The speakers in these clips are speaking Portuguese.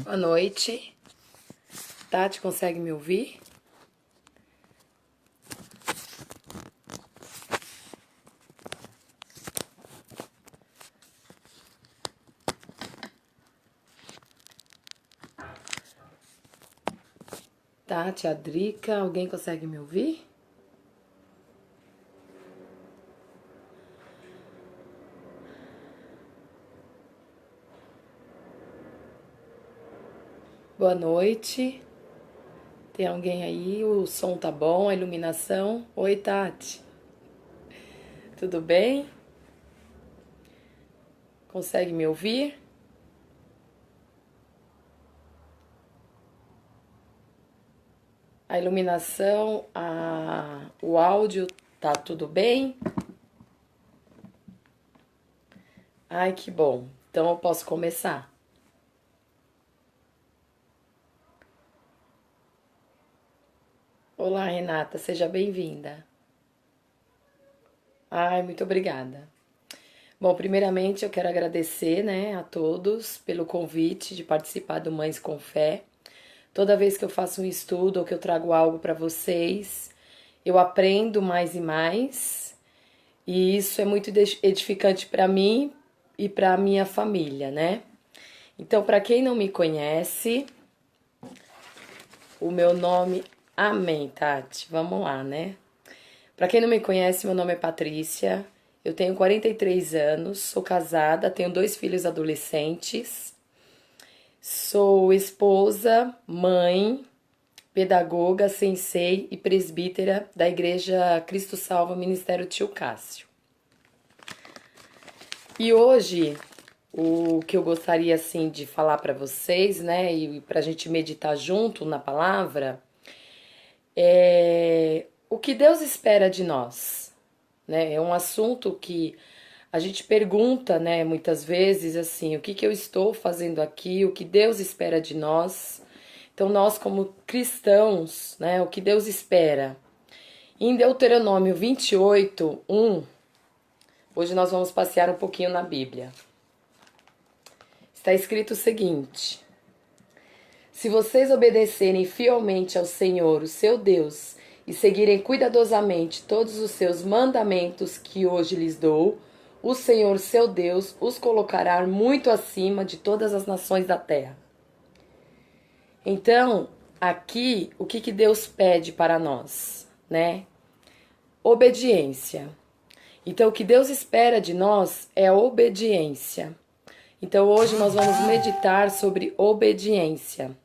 Boa noite. Tati, consegue me ouvir? Tati, a Drica, alguém consegue me ouvir? Boa noite. Tem alguém aí? O som tá bom? A iluminação? Oi, Tati. Tudo bem? Consegue me ouvir? A iluminação, o áudio, tá tudo bem? Ai, que bom. Então eu posso começar. Olá, Renata, seja bem-vinda. Ai, muito obrigada. Bom, primeiramente eu quero agradecer, né, a todos pelo convite de participar do Mães com Fé. Toda vez que eu faço um estudo ou que eu trago algo para vocês, eu aprendo mais e mais, e isso é muito edificante para mim e para minha família, né? Então, para quem não me conhece, o meu nome, amém, Tati. Vamos lá, né? Para quem não me conhece, meu nome é Patrícia. Eu tenho 43 anos, sou casada, tenho 2 filhos adolescentes. Sou esposa, mãe, pedagoga, sensei e presbítera da Igreja Cristo Salva Ministério Tio Cássio. E hoje, o que eu gostaria assim de falar para vocês, né, e para a gente meditar junto na palavra, é o que Deus espera de nós, né? É um assunto que a gente pergunta, né, muitas vezes assim, o que que eu estou fazendo aqui, o que Deus espera de nós. Então, nós como cristãos, né, o que Deus espera. Em Deuteronômio 28, 1, hoje nós vamos passear um pouquinho na Bíblia. Está escrito o seguinte: se vocês obedecerem fielmente ao Senhor, o seu Deus, e seguirem cuidadosamente todos os seus mandamentos que hoje lhes dou, o Senhor, seu Deus, os colocará muito acima de todas as nações da terra. Então, aqui, o que Deus pede para nós, né? Obediência. Então, o que Deus espera de nós é obediência. Então, hoje nós vamos meditar sobre obediência.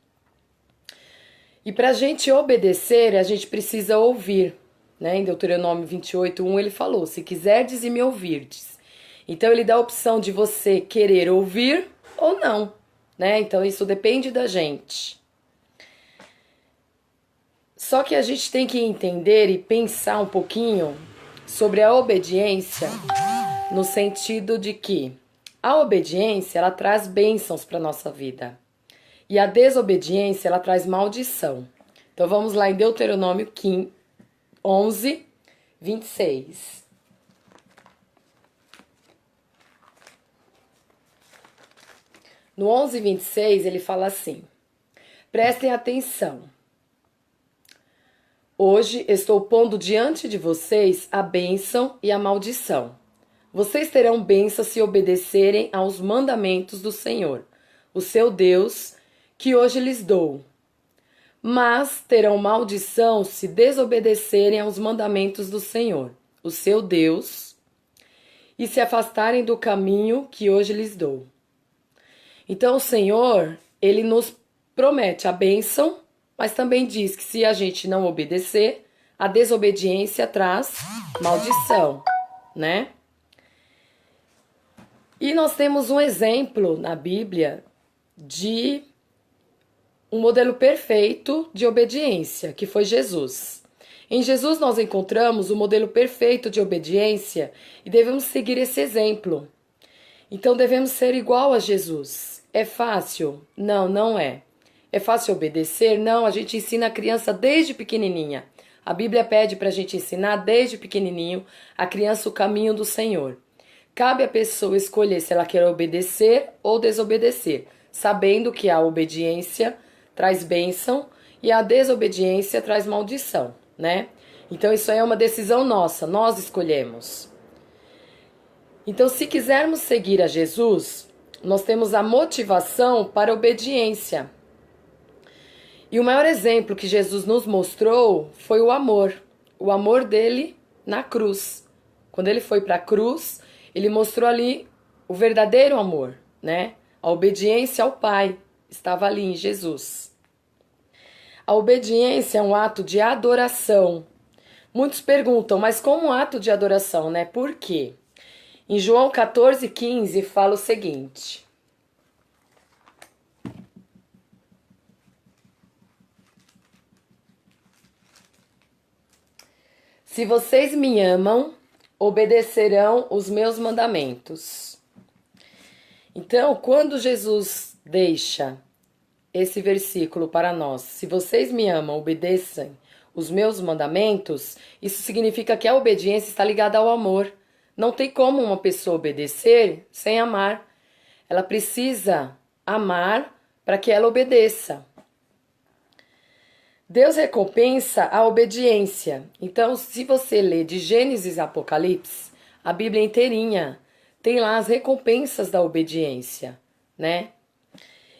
E para a gente obedecer, a gente precisa ouvir, né? Em Deuteronômio 28, 1, ele falou: se quiserdes e me ouvirdes. Então, ele dá a opção de você querer ouvir ou não, né? Então, isso depende da gente. Só que a gente tem que entender e pensar um pouquinho sobre a obediência, no sentido de que a obediência, ela traz bênçãos para nossa vida. E a desobediência, ela traz maldição. Então vamos lá em Deuteronômio 11, 26. No 11, 26, ele fala assim: prestem atenção. Hoje estou pondo diante de vocês a bênção e a maldição. Vocês terão bênção se obedecerem aos mandamentos do Senhor, o seu Deus, que hoje lhes dou. Mas terão maldição se desobedecerem aos mandamentos do Senhor, o seu Deus, e se afastarem do caminho que hoje lhes dou. Então o Senhor, ele nos promete a bênção, mas também diz que se a gente não obedecer, a desobediência traz maldição, né? E nós temos um exemplo na Bíblia de um modelo perfeito de obediência, que foi Jesus. Em Jesus nós encontramos o modelo perfeito de obediência e devemos seguir esse exemplo. Então devemos ser igual a Jesus. É fácil? Não, não é. É fácil obedecer? Não, a gente ensina a criança desde pequenininha. A Bíblia pede para a gente ensinar desde pequenininho a criança o caminho do Senhor. Cabe à pessoa escolher se ela quer obedecer ou desobedecer. sabendo que a obediência traz bênção e a desobediência traz maldição, né? Então isso aí é uma decisão nossa, nós escolhemos. Então, se quisermos seguir a Jesus, nós temos a motivação para a obediência. E o maior exemplo que Jesus nos mostrou foi o amor dele na cruz. Quando ele foi para a cruz, ele mostrou ali o verdadeiro amor, né? A obediência ao Pai estava ali em Jesus. A obediência é um ato de adoração. Muitos perguntam, mas como um ato de adoração, né? Por quê? Em João 14,15 fala o seguinte: se vocês me amam, obedecerão os meus mandamentos. Então, quando Jesus deixa esse versículo para nós, se vocês me amam, obedeçam os meus mandamentos, isso significa que a obediência está ligada ao amor. Não tem como uma pessoa obedecer sem amar. Ela precisa amar para que ela obedeça. Deus recompensa a obediência. Então, se você ler de Gênesis a Apocalipse, a Bíblia inteirinha tem lá as recompensas da obediência, né?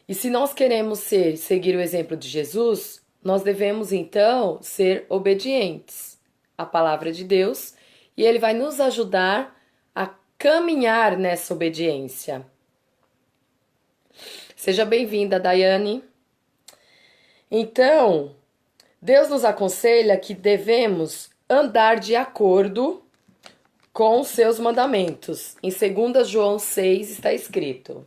E se nós queremos seguir o exemplo de Jesus, nós devemos então ser obedientes à palavra de Deus, e ele vai nos ajudar a caminhar nessa obediência. Seja bem-vinda, Daiane. Então, Deus nos aconselha que devemos andar de acordo com os seus mandamentos. Em 2 João 6 está escrito: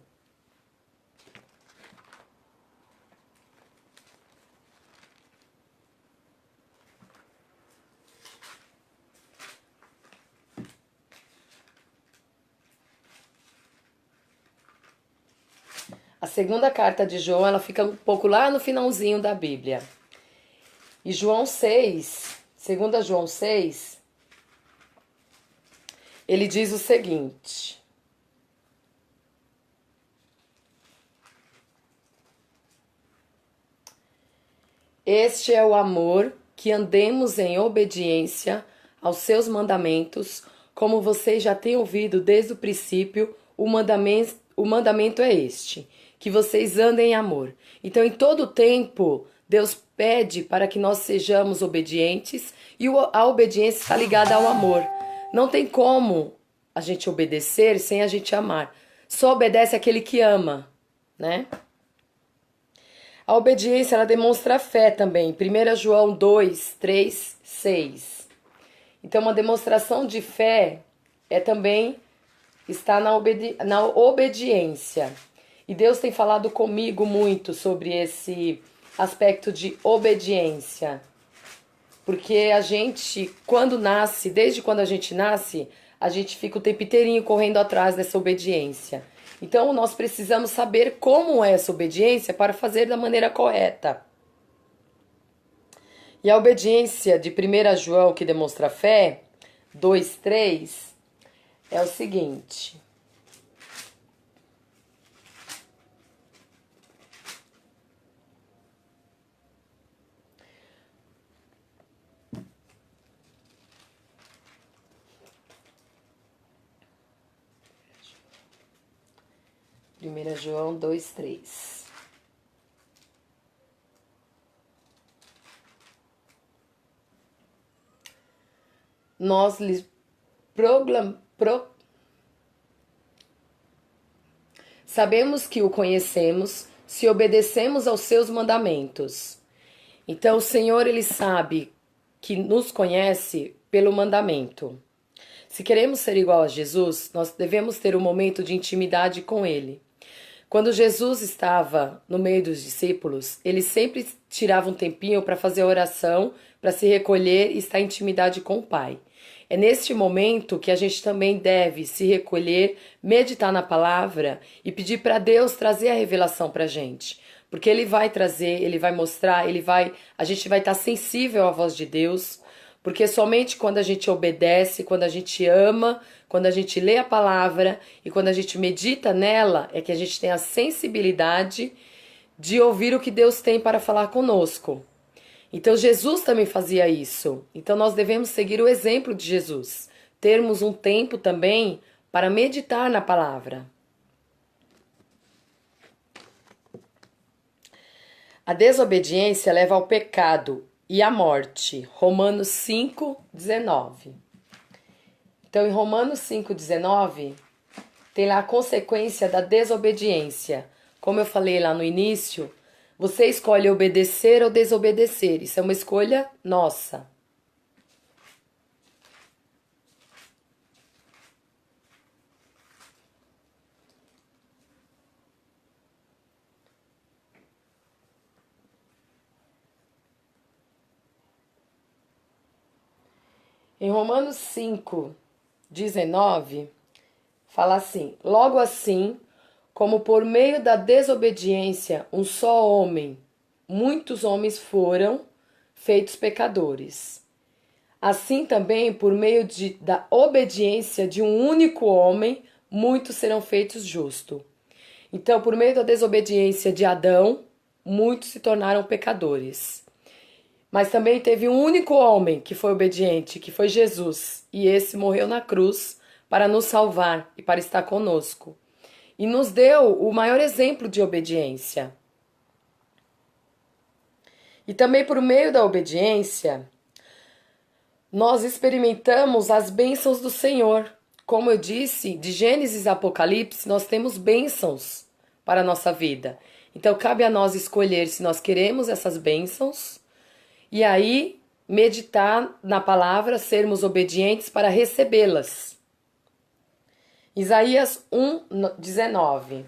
a segunda carta de João, ela fica um pouco lá no finalzinho da Bíblia. E João 6, 2 João 6, ele diz o seguinte: este é o amor, que andemos em obediência aos seus mandamentos, como vocês já têm ouvido desde o princípio, o mandamento é este, que vocês andem em amor. Então, em todo tempo, Deus pede para que nós sejamos obedientes, e a obediência está ligada ao amor. Não tem como a gente obedecer sem a gente amar. Só obedece aquele que ama, né? A obediência, ela demonstra fé também. 1 João 2, 3, 6. Então, uma demonstração de fé também está na obediência. E Deus tem falado comigo muito sobre esse aspecto de obediência. Porque a gente, quando nasce, desde quando a gente nasce, a gente fica o tempo inteirinho correndo atrás dessa obediência. Então, nós precisamos saber como é essa obediência para fazer da maneira correta. E a obediência de 1 João, que demonstra fé, 2, 3, é o seguinte: 1 João 2, 3. Nós lhes sabemos que o conhecemos se obedecemos aos seus mandamentos. Então, o Senhor, ele sabe que nos conhece pelo mandamento. Se queremos ser igual a Jesus, nós devemos ter um momento de intimidade com ele. Quando Jesus estava no meio dos discípulos, ele sempre tirava um tempinho para fazer a oração, para se recolher e estar em intimidade com o Pai. É neste momento que a gente também deve se recolher, meditar na palavra e pedir para Deus trazer a revelação para a gente. Porque Ele vai trazer, Ele vai mostrar, a gente vai estar sensível à voz de Deus, Porque somente quando a gente obedece, quando a gente ama, quando a gente lê a palavra e quando a gente medita nela, é que a gente tem a sensibilidade de ouvir o que Deus tem para falar conosco. Então Jesus também fazia isso. Então nós devemos seguir o exemplo de Jesus. Termos um tempo também para meditar na palavra. A desobediência leva ao pecado e à morte. Romanos 5:19. Então, em Romanos 5:19, tem lá a consequência da desobediência. Como eu falei lá no início, você escolhe obedecer ou desobedecer. Isso é uma escolha nossa. Em Romanos 5:19, fala assim: logo assim, como por meio da desobediência um só homem, muitos homens foram feitos pecadores. Assim também, por meio da obediência de um único homem, muitos serão feitos justos. Então, por meio da desobediência de Adão, muitos se tornaram pecadores. Mas também teve um único homem que foi obediente, que foi Jesus. E esse morreu na cruz para nos salvar e para estar conosco. E nos deu o maior exemplo de obediência. E também por meio da obediência, nós experimentamos as bênçãos do Senhor. Como eu disse, de Gênesis a Apocalipse, nós temos bênçãos para a nossa vida. Então, cabe a nós escolher se nós queremos essas bênçãos e aí meditar na palavra, sermos obedientes para recebê-las. Isaías 1:19.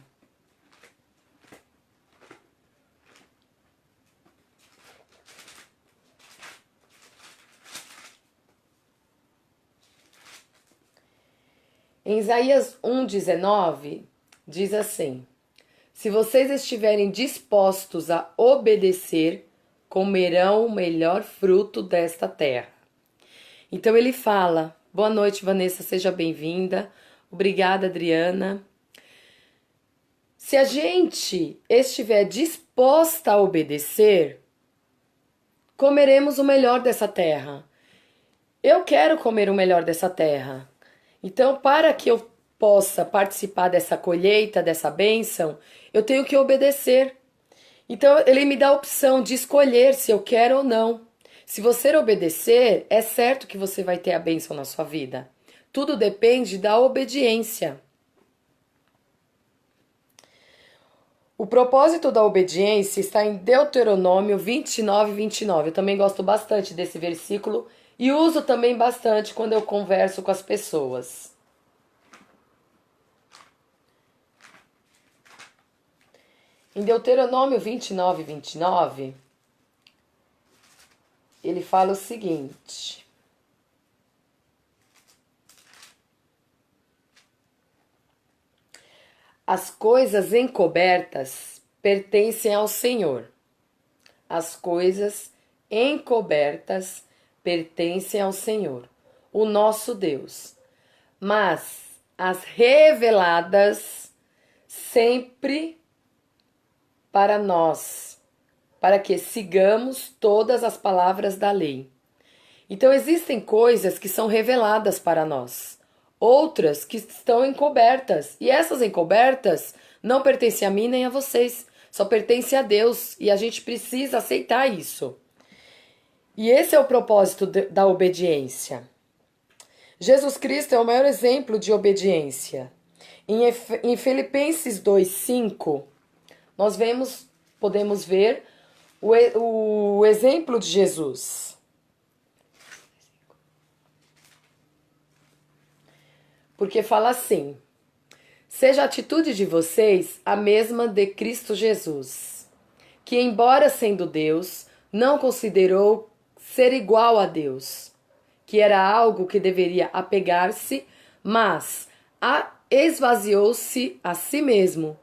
Em Isaías 1:19 diz assim: se vocês estiverem dispostos a obedecer, comerão o melhor fruto desta terra. Então ele fala: boa noite, Vanessa, seja bem-vinda. Obrigada, Adriana. Se a gente estiver disposta a obedecer, comeremos o melhor dessa terra. Eu quero comer o melhor dessa terra. Então, para que eu possa participar dessa colheita, dessa bênção, eu tenho que obedecer. Então, ele me dá a opção de escolher se eu quero ou não. Se você obedecer, é certo que você vai ter a bênção na sua vida. Tudo depende da obediência. O propósito da obediência está em Deuteronômio 29:29. Eu também gosto bastante desse versículo e uso também bastante quando eu converso com as pessoas. Em Deuteronômio 29:29, ele fala o seguinte: as coisas encobertas pertencem ao Senhor. As coisas encobertas pertencem ao Senhor, o nosso Deus. Mas as reveladas sempre para nós, para que sigamos todas as palavras da lei. Então existem coisas que são reveladas para nós, outras que estão encobertas, e essas encobertas não pertencem a mim nem a vocês, só pertencem a Deus, e a gente precisa aceitar isso. E esse é o propósito da obediência. Jesus Cristo é o maior exemplo de obediência. Em Filipenses 2:5, nós podemos ver o exemplo de Jesus. Porque fala assim: seja a atitude de vocês a mesma de Cristo Jesus, que, embora sendo Deus, não considerou ser igual a Deus, que era algo que deveria apegar-se, mas esvaziou-se a si mesmo,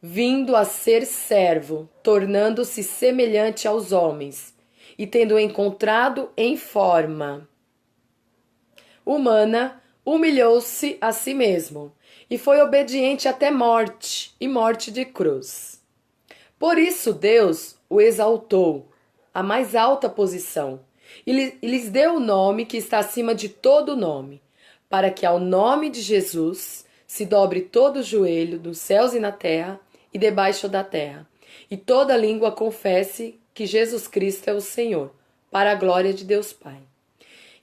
vindo a ser servo, tornando-se semelhante aos homens, e tendo encontrado em forma humana, humilhou-se a si mesmo e foi obediente até morte e morte de cruz. Por isso Deus o exaltou à mais alta posição e lhes deu o nome que está acima de todo nome, para que ao nome de Jesus se dobre todo o joelho dos céus e na terra e debaixo da terra, e toda língua confesse que Jesus Cristo é o Senhor, para a glória de Deus Pai.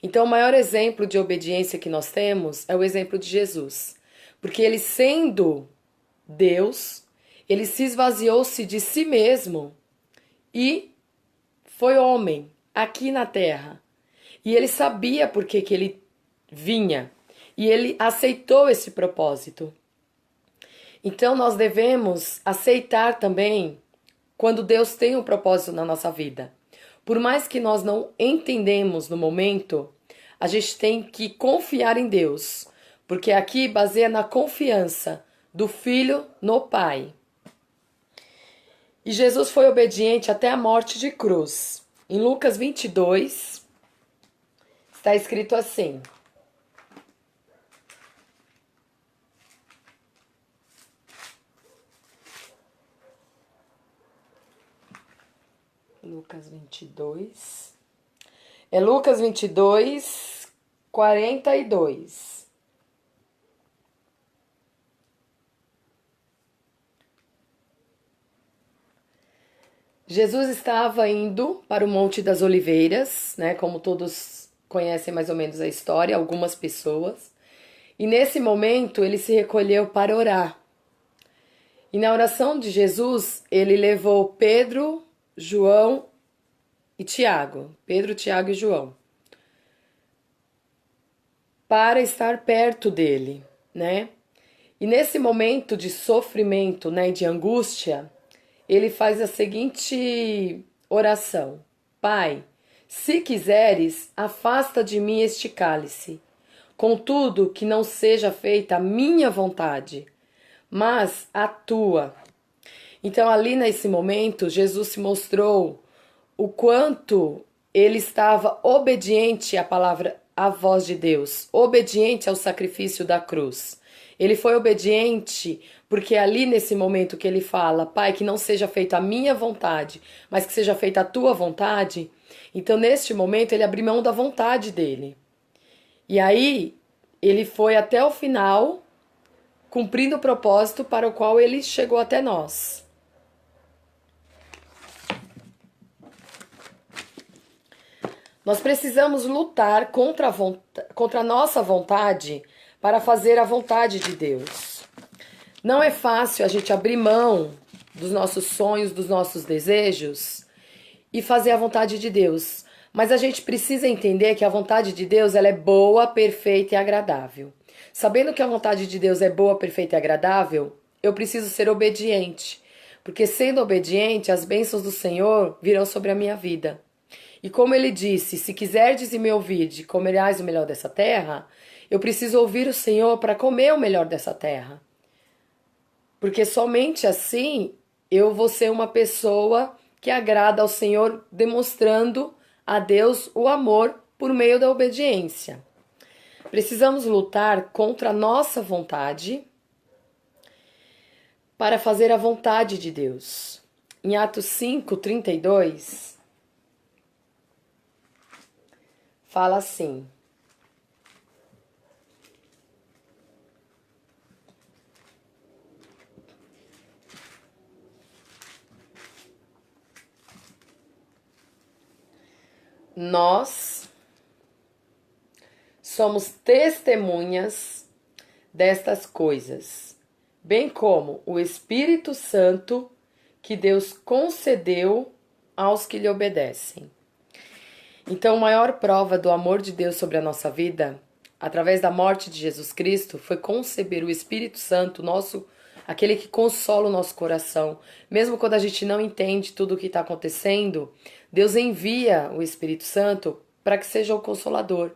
Então, o maior exemplo de obediência que nós temos é o exemplo de Jesus, porque ele, sendo Deus, ele se esvaziou-se de si mesmo e foi homem aqui na terra. E ele sabia por que ele vinha e ele aceitou esse propósito. Então, nós devemos aceitar também quando Deus tem um propósito na nossa vida. Por mais que nós não entendemos no momento, a gente tem que confiar em Deus, porque aqui baseia na confiança do Filho no Pai. E Jesus foi obediente até a morte de cruz. Em Lucas 22, está escrito assim: Lucas 22. É Lucas 22, 42. Jesus estava indo para o Monte das Oliveiras, né? Como todos conhecem mais ou menos a história, algumas pessoas. E nesse momento ele se recolheu para orar. E na oração de Jesus, ele levou Pedro, João e Tiago, Pedro, Tiago e João, para estar perto dele, né? E nesse momento de sofrimento, né, de angústia, ele faz a seguinte oração: Pai, se quiseres, afasta de mim este cálice. Contudo, que não seja feita a minha vontade, mas a tua. Então, ali nesse momento, Jesus se mostrou o quanto ele estava obediente à palavra, à voz de Deus, obediente ao sacrifício da cruz. Ele foi obediente porque ali nesse momento que ele fala, Pai, que não seja feita a minha vontade, mas que seja feita a tua vontade. Então, neste momento, ele abriu mão da vontade dele. E aí, ele foi até o final, cumprindo o propósito para o qual ele chegou até nós. Nós precisamos lutar contra a nossa vontade para fazer a vontade de Deus. Não é fácil a gente abrir mão dos nossos sonhos, dos nossos desejos e fazer a vontade de Deus. Mas a gente precisa entender que a vontade de Deus ela é boa, perfeita e agradável. Sabendo que a vontade de Deus é boa, perfeita e agradável, eu preciso ser obediente. Porque sendo obediente, as bênçãos do Senhor virão sobre a minha vida. E como ele disse, se quiserdes e me ouvirdes, comerás o melhor dessa terra, eu preciso ouvir o Senhor para comer o melhor dessa terra. Porque somente assim eu vou ser uma pessoa que agrada ao Senhor, demonstrando a Deus o amor por meio da obediência. Precisamos lutar contra a nossa vontade para fazer a vontade de Deus. Em Atos 5:32, fala assim: nós somos testemunhas destas coisas, bem como o Espírito Santo que Deus concedeu aos que lhe obedecem. Então, a maior prova do amor de Deus sobre a nossa vida, através da morte de Jesus Cristo, foi conceber o Espírito Santo, aquele que consola o nosso coração. Mesmo quando a gente não entende tudo o que está acontecendo, Deus envia o Espírito Santo para que seja o consolador.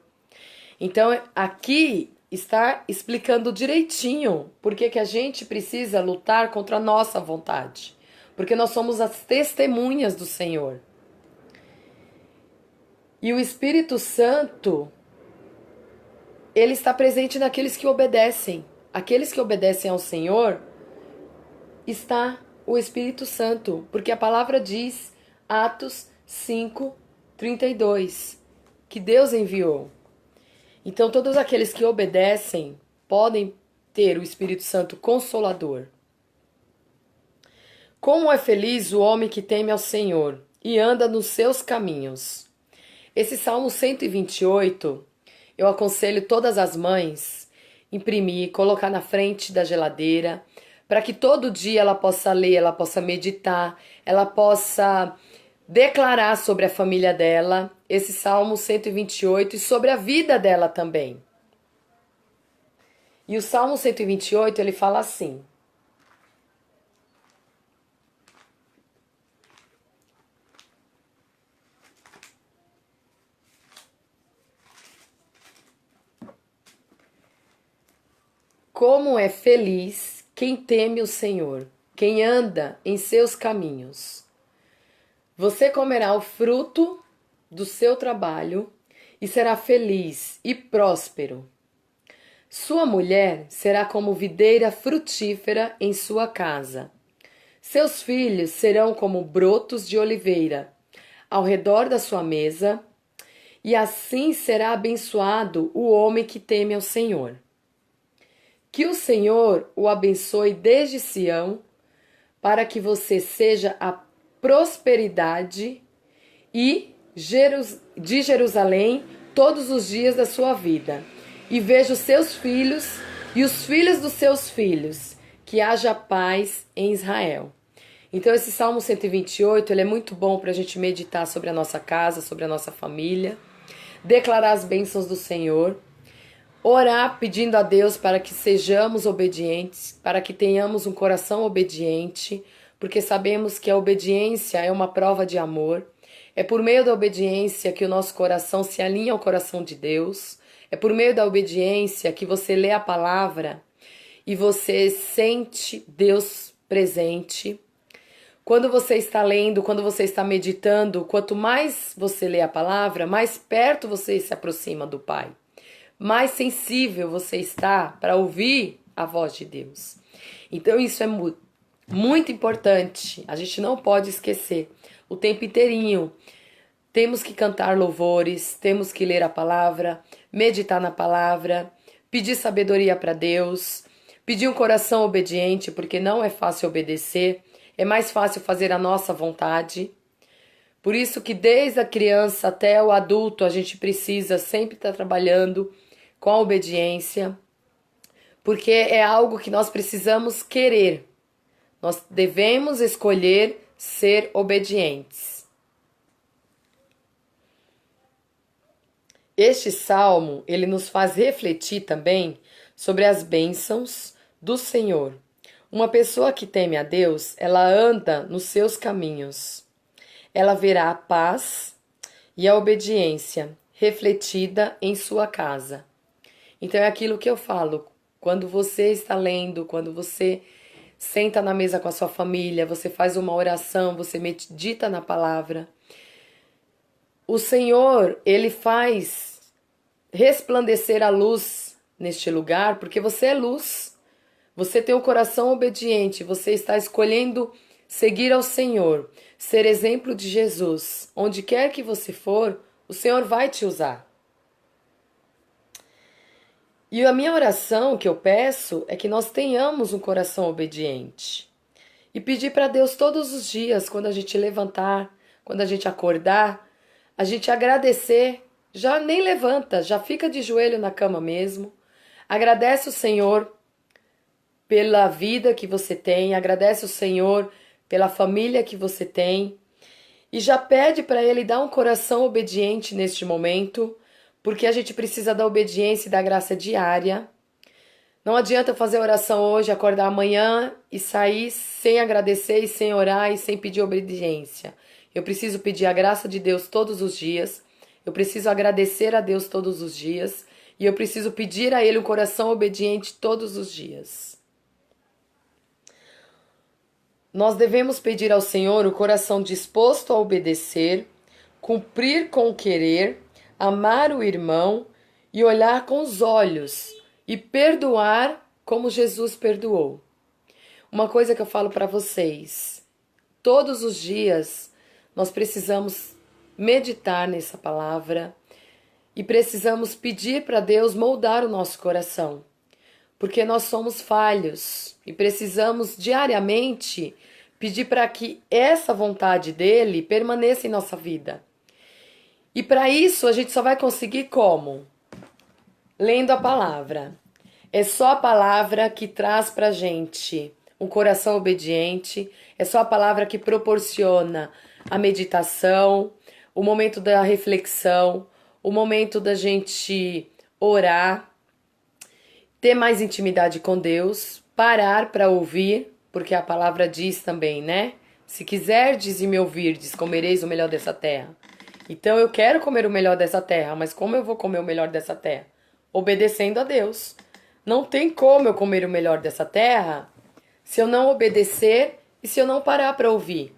Então, aqui está explicando direitinho por que a gente precisa lutar contra a nossa vontade. Porque nós somos as testemunhas do Senhor. E o Espírito Santo ele está presente naqueles que obedecem. Aqueles que obedecem ao Senhor, está o Espírito Santo, porque a palavra diz, Atos 5:32, que Deus enviou. Então, todos aqueles que obedecem podem ter o Espírito Santo Consolador. Como é feliz o homem que teme ao Senhor e anda nos seus caminhos. Esse Salmo 128, eu aconselho todas as mães imprimir, colocar na frente da geladeira, para que todo dia ela possa ler, ela possa meditar, ela possa declarar sobre a família dela esse Salmo 128 e sobre a vida dela também. E o Salmo 128, ele fala assim: como é feliz quem teme o Senhor, quem anda em seus caminhos. Você comerá o fruto do seu trabalho e será feliz e próspero. Sua mulher será como videira frutífera em sua casa. Seus filhos serão como brotos de oliveira ao redor da sua mesa, e assim será abençoado o homem que teme ao Senhor. Que o Senhor o abençoe desde Sião, para que você seja a prosperidade e de Jerusalém todos os dias da sua vida, e veja os seus filhos e os filhos dos seus filhos, que haja paz em Israel. Então esse Salmo 128, ele é muito bom para a gente meditar sobre a nossa casa, sobre a nossa família, declarar as bênçãos do Senhor, orar pedindo a Deus para que sejamos obedientes, para que tenhamos um coração obediente, porque sabemos que a obediência é uma prova de amor. É por meio da obediência que o nosso coração se alinha ao coração de Deus. É por meio da obediência que você lê a palavra e você sente Deus presente. Quando você está lendo, quando você está meditando, quanto mais você lê a palavra, mais perto você se aproxima do Pai. Mais sensível você está para ouvir a voz de Deus. Então isso é muito importante. A gente não pode esquecer. O tempo inteirinho temos que cantar louvores, temos que ler a palavra, meditar na palavra, pedir sabedoria para Deus, pedir um coração obediente, porque não é fácil obedecer, é mais fácil fazer a nossa vontade. Por isso que desde a criança até o adulto a gente precisa sempre estar trabalhando com a obediência, porque é algo que nós precisamos querer. Nós devemos escolher ser obedientes. Este salmo, ele nos faz refletir também sobre as bênçãos do Senhor. Uma pessoa que teme a Deus, ela anda nos seus caminhos. Ela verá a paz e a obediência refletida em sua casa. Então é aquilo que eu falo, quando você está lendo, quando você senta na mesa com a sua família, você faz uma oração, você medita na palavra. O Senhor, ele faz resplandecer a luz neste lugar, porque você é luz. Você tem um coração obediente, você está escolhendo seguir ao Senhor, ser exemplo de Jesus. Onde quer que você for, o Senhor vai te usar. E a minha oração que eu peço é que nós tenhamos um coração obediente. E pedir para Deus todos os dias, quando a gente levantar, quando a gente acordar, a gente agradecer. Já nem levanta, já fica de joelho na cama mesmo. Agradece o Senhor pela vida que você tem, agradece o Senhor pela família que você tem. E já pede para Ele dar um coração obediente neste momento, porque a gente precisa da obediência e da graça diária. Não adianta fazer oração hoje, acordar amanhã e sair sem agradecer e sem orar e sem pedir obediência. Eu preciso pedir a graça de Deus todos os dias. Eu preciso agradecer a Deus todos os dias. E eu preciso pedir a Ele um coração obediente todos os dias. Nós devemos pedir ao Senhor o coração disposto a obedecer, cumprir com o querer, amar o irmão e olhar com os olhos e perdoar como Jesus perdoou. Uma coisa que eu falo para vocês, todos os dias nós precisamos meditar nessa palavra e precisamos pedir para Deus moldar o nosso coração, porque nós somos falhos e precisamos diariamente pedir para que essa vontade dele permaneça em nossa vida. E para isso a gente só vai conseguir como? Lendo a palavra. É só a palavra que traz pra gente um coração obediente, é só a palavra que proporciona a meditação, o momento da reflexão, o momento da gente orar, ter mais intimidade com Deus, parar para ouvir, porque a palavra diz também, né? Se quiserdes e me ouvirdes, comereis o melhor dessa terra. Então eu quero comer o melhor dessa terra, mas como eu vou comer o melhor dessa terra? Obedecendo a Deus. Não tem como eu comer o melhor dessa terra se eu não obedecer e se eu não parar para ouvir.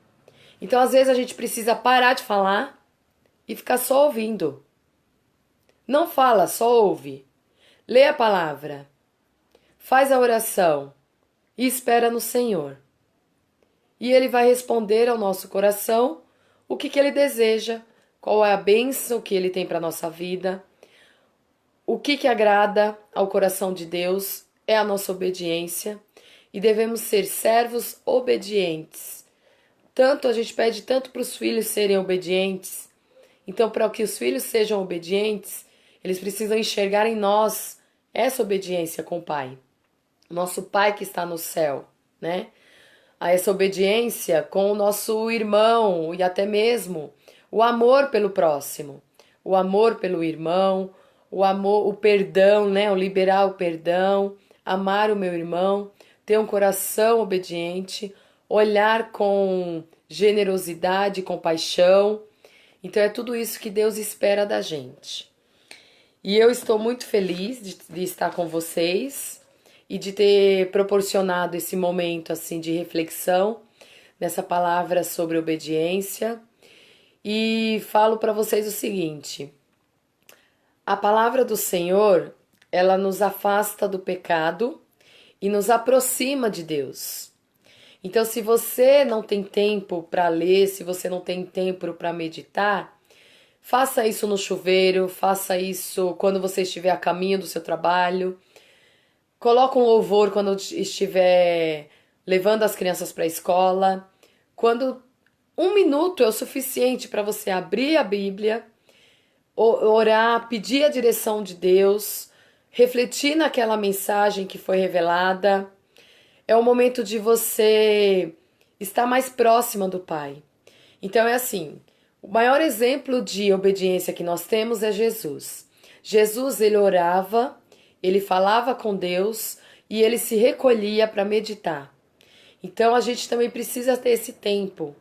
Então às vezes a gente precisa parar de falar e ficar só ouvindo. Não fala, só ouve. Lê a palavra. Faz a oração e espera no Senhor. E Ele vai responder ao nosso coração o que Ele deseja, qual é a bênção que Ele tem para a nossa vida. O que agrada ao coração de Deus é a nossa obediência e devemos ser servos obedientes. Tanto a gente pede tanto para os filhos serem obedientes. Então, para que os filhos sejam obedientes, eles precisam enxergar em nós essa obediência com o Pai. Nosso Pai que está no céu, né? A essa obediência com o nosso irmão e até mesmo o amor pelo próximo, o amor pelo irmão, o amor, o perdão, né? O liberar o perdão, amar o meu irmão, ter um coração obediente, olhar com generosidade, compaixão. Então é tudo isso que Deus espera da gente. E eu estou muito feliz de estar com vocês e de ter proporcionado esse momento assim de reflexão nessa palavra sobre obediência. E falo para vocês o seguinte: a palavra do Senhor, ela nos afasta do pecado e nos aproxima de Deus. Então, se você não tem tempo para ler, se você não tem tempo para meditar, faça isso no chuveiro, faça isso quando você estiver a caminho do seu trabalho. Coloca um louvor quando estiver levando as crianças para a escola. Quando 1 minuto é o suficiente para você abrir a Bíblia, orar, pedir a direção de Deus, refletir naquela mensagem que foi revelada. É o momento de você estar mais próxima do Pai. Então é assim, o maior exemplo de obediência que nós temos é Jesus. Jesus, ele orava, ele falava com Deus e ele se recolhia para meditar. Então a gente também precisa ter esse tempo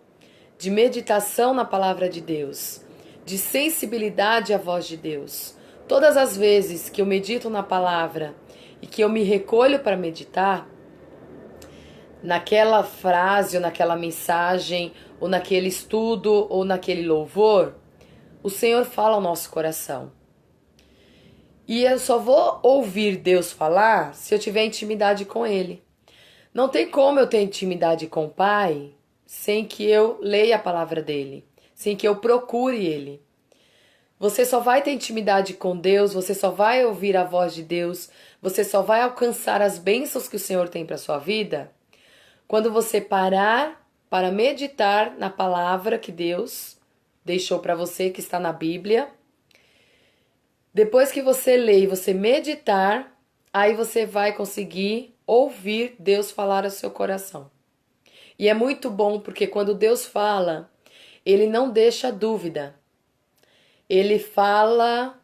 de meditação na palavra de Deus, de sensibilidade à voz de Deus. Todas as vezes que eu medito na palavra e que eu me recolho para meditar, naquela frase, ou naquela mensagem, ou naquele estudo, ou naquele louvor, o Senhor fala ao nosso coração. E eu só vou ouvir Deus falar se eu tiver intimidade com Ele. Não tem como eu ter intimidade com o Pai sem que eu leia a palavra dEle, sem que eu procure Ele. Você só vai ter intimidade com Deus, você só vai ouvir a voz de Deus, você só vai alcançar as bênçãos que o Senhor tem para sua vida quando você parar para meditar na palavra que Deus deixou para você, que está na Bíblia. Depois que você ler e você meditar, aí você vai conseguir ouvir Deus falar ao seu coração. E é muito bom porque quando Deus fala, Ele não deixa dúvida. Ele fala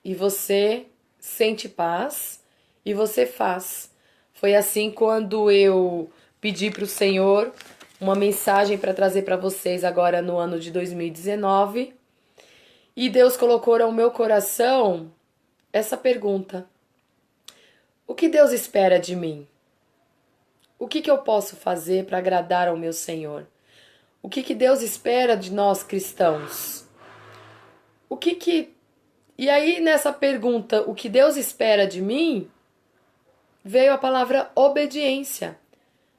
e você sente paz e você faz. Foi assim quando eu pedi para o Senhor uma mensagem para trazer para vocês agora no ano de 2019. E Deus colocou ao meu coração essa pergunta: o que Deus espera de mim? O que eu posso fazer para agradar ao meu Senhor? O que Deus espera de nós cristãos? O que E aí, nessa pergunta, o que Deus espera de mim, veio a palavra obediência.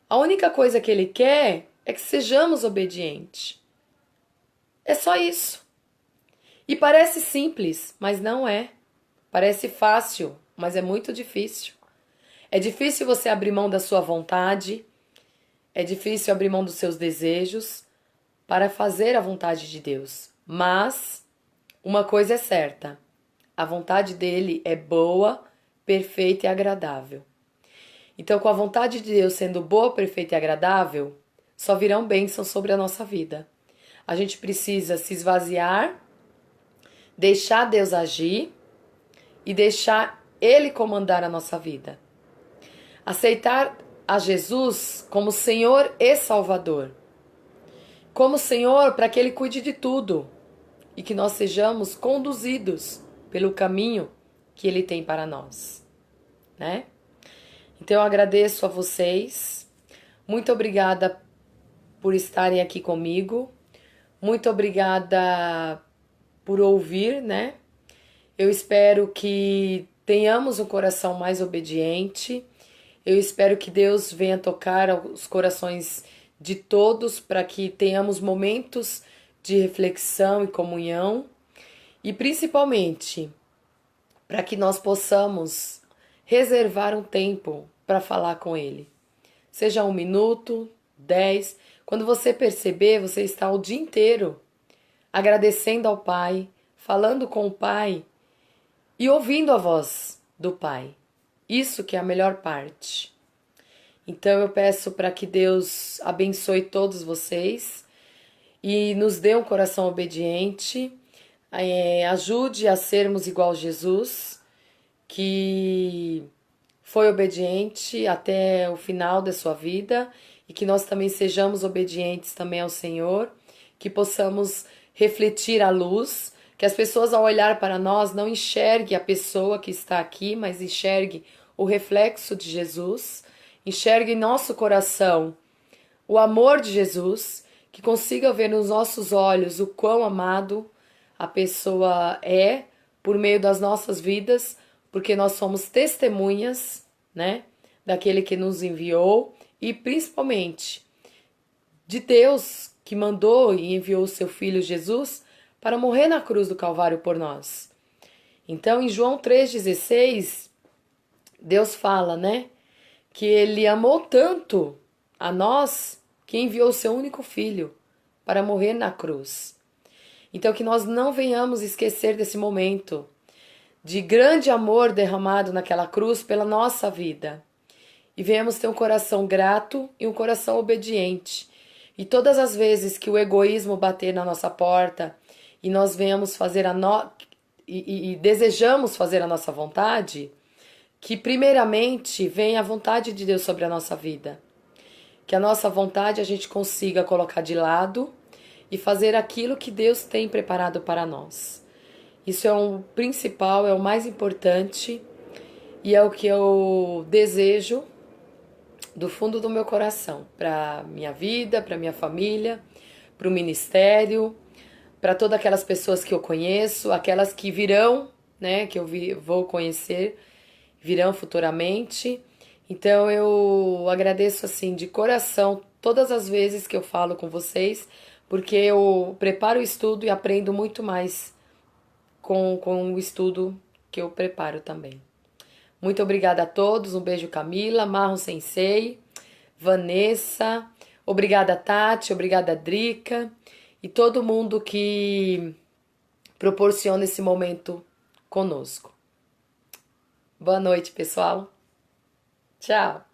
A única coisa que Ele quer é que sejamos obedientes. É só isso. E parece simples, mas não é. Parece fácil, mas é muito difícil. É difícil você abrir mão da sua vontade, é difícil abrir mão dos seus desejos para fazer a vontade de Deus. Mas uma coisa é certa: a vontade dele é boa, perfeita e agradável. Então, com a vontade de Deus sendo boa, perfeita e agradável, só virão bênçãos sobre a nossa vida. A gente precisa se esvaziar, deixar Deus agir e deixar Ele comandar a nossa vida. Aceitar a Jesus como Senhor e Salvador. Como Senhor para que Ele cuide de tudo e que nós sejamos conduzidos pelo caminho que Ele tem para nós, né? Então eu agradeço a vocês, muito obrigada por estarem aqui comigo, muito obrigada por ouvir, né? Eu espero que tenhamos um coração mais obediente, eu espero que Deus venha tocar os corações de todos para que tenhamos momentos de reflexão e comunhão e principalmente para que nós possamos reservar um tempo para falar com Ele. Seja 1 minuto, 10. Quando você perceber, você está o dia inteiro agradecendo ao Pai, falando com o Pai e ouvindo a voz do Pai. Isso que é a melhor parte. Então eu peço para que Deus abençoe todos vocês e nos dê um coração obediente, ajude a sermos igual Jesus, que foi obediente até o final da sua vida e que nós também sejamos obedientes também ao Senhor, que possamos refletir a luz, que as pessoas ao olhar para nós não enxerguem a pessoa que está aqui, mas enxerguem o reflexo de Jesus, enxerguem em nosso coração o amor de Jesus, que consiga ver nos nossos olhos o quão amado a pessoa é por meio das nossas vidas, porque nós somos testemunhas, né, daquele que nos enviou e principalmente de Deus que mandou e enviou o seu filho Jesus para morrer na cruz do Calvário por nós. Então, em João 3,16, Deus fala, né, que ele amou tanto a nós que enviou o seu único filho para morrer na cruz. Então, que nós não venhamos esquecer desse momento de grande amor derramado naquela cruz pela nossa vida. E venhamos ter um coração grato e um coração obediente. E todas as vezes que o egoísmo bater na nossa porta e nós venhamos fazer e desejamos fazer a nossa vontade, que primeiramente venha a vontade de Deus sobre a nossa vida. Que a nossa vontade a gente consiga colocar de lado e fazer aquilo que Deus tem preparado para nós. Isso é o principal, é o mais importante e é o que eu desejo do fundo do meu coração para minha vida, para minha família, para o ministério, para todas aquelas pessoas que eu conheço, aquelas que virão, né, que eu vou conhecer, virão futuramente. Então eu agradeço assim de coração todas as vezes que eu falo com vocês, porque eu preparo o estudo e aprendo muito mais com o estudo que eu preparo também. Muito obrigada a todos, um beijo Camila, Marro Sensei, Vanessa, obrigada Tati, obrigada Drica e todo mundo que proporciona esse momento conosco. Boa noite, pessoal. Tchau.